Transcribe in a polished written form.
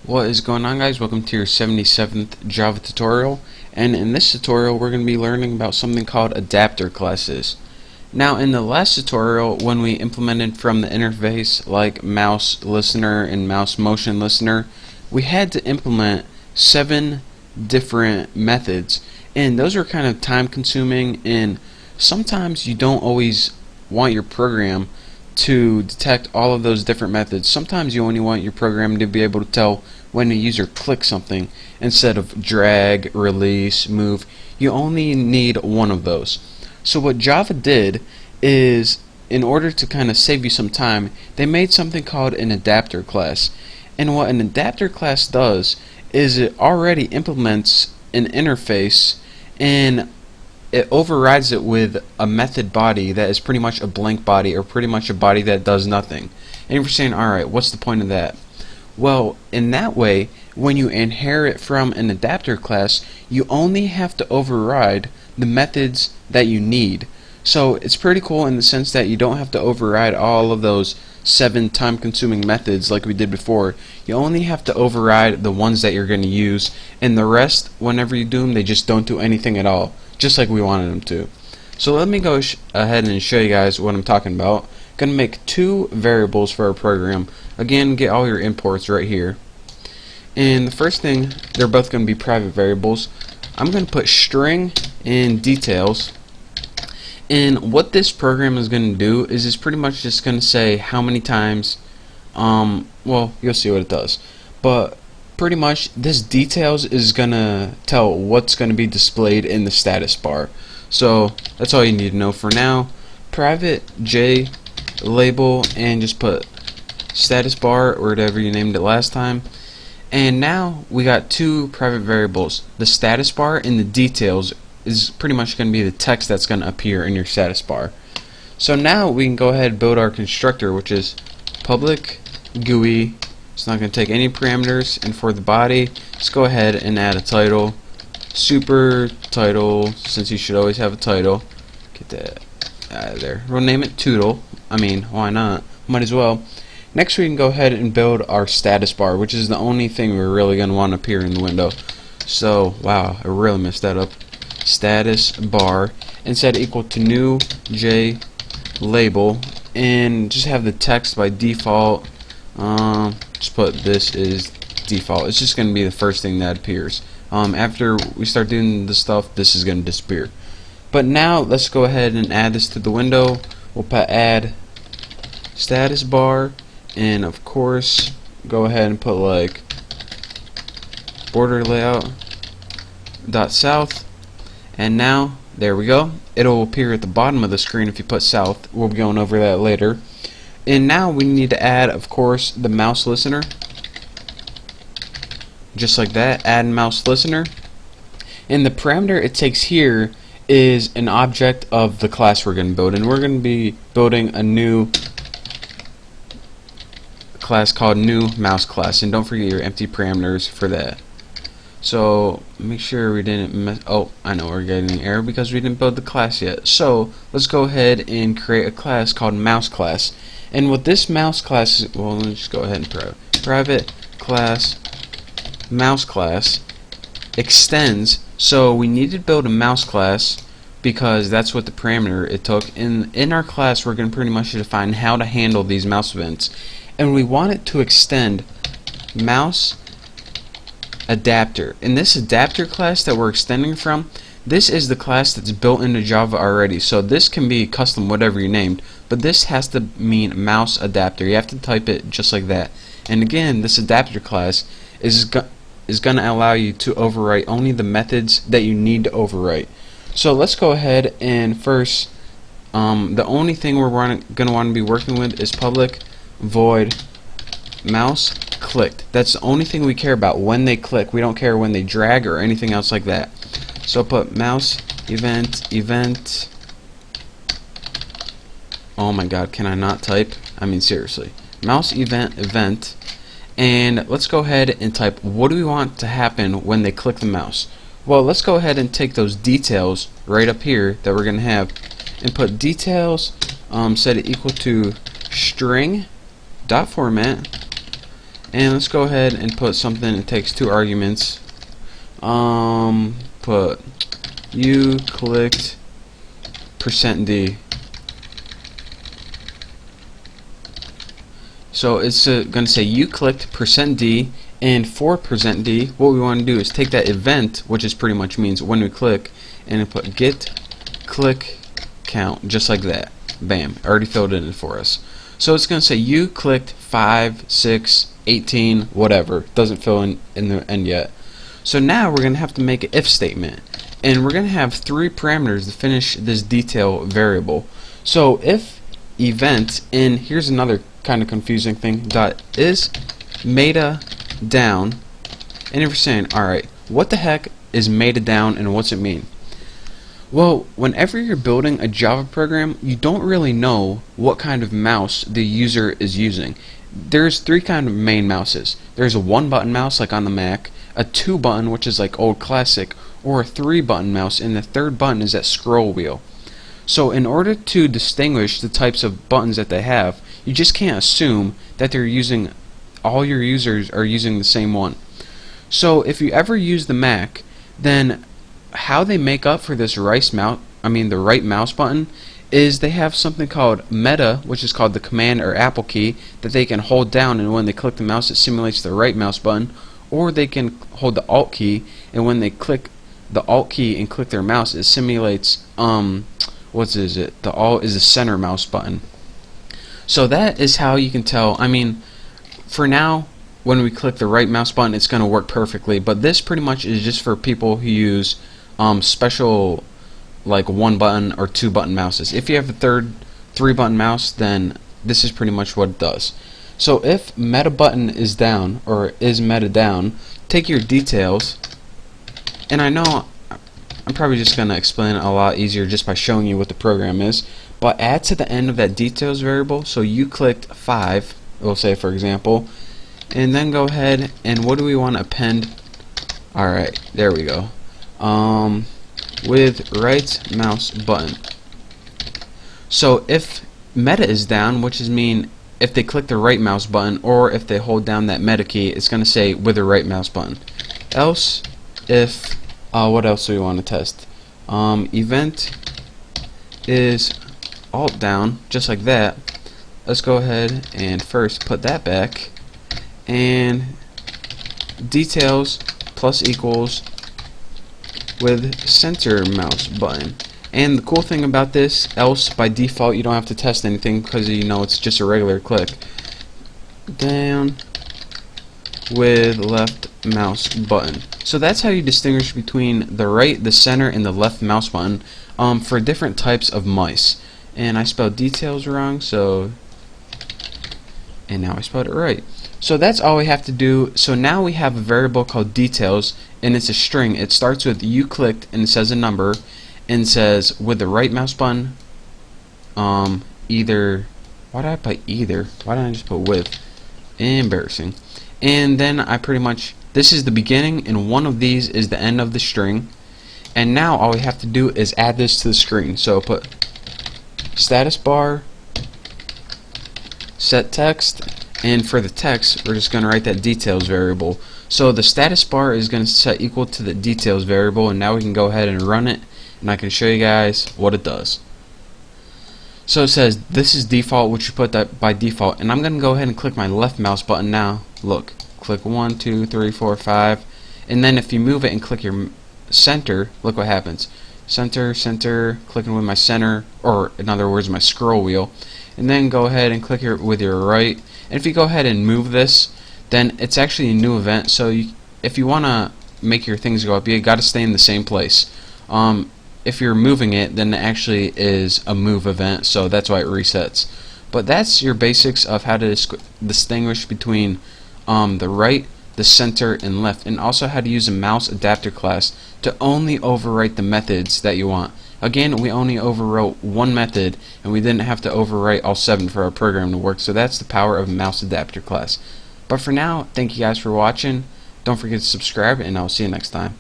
What is going on, guys? Welcome to your 77th Java tutorial, and in this tutorial we're going to be learning about something called adapter classes. Now, in the last tutorial, when we implemented from the interface like mouse listener and mouse motion listener, we had to implement 7 different methods, and those are kind of time consuming, and sometimes you don't always want your program to detect all of those different methods. Sometimes you only want your program to be able to tell when a user clicks something instead of drag, release, move. You only need one of those. So what Java did is, in order to kind of save you some time, they made something called an adapter class. And what an adapter class does is it already implements an interface, and it overrides it with a method body that is pretty much a blank body, or pretty much a body that does nothing. And you're saying, alright, what's the point of that? Well, in that way, when you inherit from an adapter class, you only have to override the methods that you need. So it's pretty cool in the sense that you don't have to override all of those 7 time-consuming methods like we did before. You only have to override the ones that you're going to use, and the rest, whenever you do them, they just don't do anything at all, just like we wanted them to. So let me go ahead and show you guys what I'm talking about. I'm going to make 2 variables for our program. Again, get all your imports right here. And the first thing, they're both going to be private variables. I'm going to put string in details. And what this program is going to do is it's pretty much just going to say how many times, well, you'll see what it does. But pretty much this details is going to tell what's going to be displayed in the status bar. So that's all you need to know for now. Private J label, and just put status bar or whatever you named it last time. And now we got 2 private variables. The status bar and the details is pretty much going to be the text that's going to appear in your status bar. So now we can go ahead and build our constructor, which is public GUI. It's not going to take any parameters, and for the body, let's go ahead and add a title, super title, since you should always have a title. Get that out of there. We'll name it Toodle. I mean, why not? Might as well. Next, we can go ahead and build our status bar, which is the only thing we're really going to want to appear in the window. So, wow, I really messed that up. Status bar, and set equal to new J label, and just have the text by default. Just put this is default. It's just going to be the first thing that appears. After we start doing the stuff, this is going to disappear. But now let's go ahead and add this to the window. We'll put add status bar, and of course go ahead and put like border layout dot south. And now, there we go. It'll appear at the bottom of the screen if you put south. We'll be going over that later. And now we need to add, of course, the mouse listener. Just like that, add mouse listener. And the parameter it takes here is an object of the class we're going to build. And we're going to be building a new class called new mouse class. And don't forget your empty parameters for that. So make sure we didn't mess. Oh, I know we're getting an error because we didn't build the class yet. So let's go ahead and create a class called mouse class. And what this mouse class is, well, let me just go ahead and private class mouse class extends. So we need to build a mouse class because that's what the parameter it took. In our class, we're going to pretty much define how to handle these mouse events, and we want it to extend mouse adapter. In this adapter class that we're extending from, this is the class that's built into Java already, so this can be custom whatever you named, but this has to mean mouse adapter. You have to type it just like that. And again, this adapter class is going to allow you to overwrite only the methods that you need to overwrite. So let's go ahead and first, the only thing we're going to want to be working with is public void mouse clicked. That's the only thing we care about when they click. We don't care when they drag or anything else like that. So put mouse event. Oh my god, can I not type? I mean, seriously. Mouse event, and let's go ahead and type what do we want to happen when they click the mouse. Well, let's go ahead and take those details right up here that we're going to have and put details, set it equal to string dot format, And let's go ahead and put something that takes 2 arguments. Put you clicked %d. So it's going to say you clicked %d, and for %d, what we want to do is take that event, which is pretty much means when we click, and put get click count, just like that. Bam, already filled it in for us. So it's going to say you clicked 5, 6, 18, whatever. Doesn't fill in the end yet. So now we're going to have to make an if statement, and we're going to have 3 parameters to finish this detail variable. So if event, and here's another kind of confusing thing, dot is meta down, and if you're saying, alright, what the heck is meta down and what's it mean? Well, whenever you're building a Java program, you don't really know what kind of mouse the user is using. There's 3 kind of main mouses. There's a 1-button mouse like on the Mac, a 2-button which is like old classic, or a 3-button mouse, and the 3rd button is that scroll wheel. So in order to distinguish the types of buttons that they have, you just can't assume that all your users are using the same one. So if you ever use the Mac, then how they make up for this the right mouse button is they have something called meta, which is called the command or Apple key, that they can hold down, and when they click the mouse it simulates the right mouse button, or they can hold the Alt key, and when they click the Alt key and click their mouse it simulates the Alt is the center mouse button. So that is how you can tell. For now, when we click the right mouse button it's going to work perfectly, but this pretty much is just for people who use special like 1-button or 2-button mouses. If you have a 3-button mouse, then this is pretty much what it does. So if meta button is down, or is meta down, take your details, and I know I'm probably just going to explain it a lot easier just by showing you what the program is, but add to the end of that details variable, so you clicked 5, we'll say for example, and then go ahead and what do we want to append? Alright, there we go. With right mouse button. So if meta is down, which is mean if they click the right mouse button or if they hold down that meta key, it's going to say with the right mouse button. Else if what else do we want to test? Event is alt down, just like that. Let's go ahead and first put that back, and details plus equals with center mouse button. And the cool thing about this, else by default you don't have to test anything because you know it's just a regular click. Down with left mouse button. So that's how you distinguish between the right, the center, and the left mouse button for different types of mice. And I spelled details wrong, and now I spelled it right. So that's all we have to do. So now we have a variable called details, and it's a string. It starts with you clicked and it says a number and says with the right mouse button either, why did I put either? Why didn't I just put with? Embarrassing. And then I pretty much, this is the beginning and one of these is the end of the string, and now all we have to do is add this to the screen. So put status bar set text, and for the text we're just going to write that details variable. So the status bar is going to set equal to the details variable, and now we can go ahead and run it and I can show you guys what it does. So it says this is default, which you put that by default, and I'm going to go ahead and click my left mouse button now. Look, click 1, 2, 3, 4, 5, and then if you move it and click your center, look what happens. Center, center, clicking with my center, or in other words my scroll wheel, and then go ahead and click with your right. And if you go ahead and move this, then it's actually a new event. So if you want to make your things go up, you got to stay in the same place. If you're moving it, then it actually is a move event, so that's why it resets. But that's your basics of how to distinguish between the right, the center, and left, and also how to use a mouse adapter class to only overwrite the methods that you want. Again, we only overwrote one method, and we didn't have to overwrite all 7 for our program to work, so that's the power of a mouse adapter class. But for now, thank you guys for watching. Don't forget to subscribe, and I'll see you next time.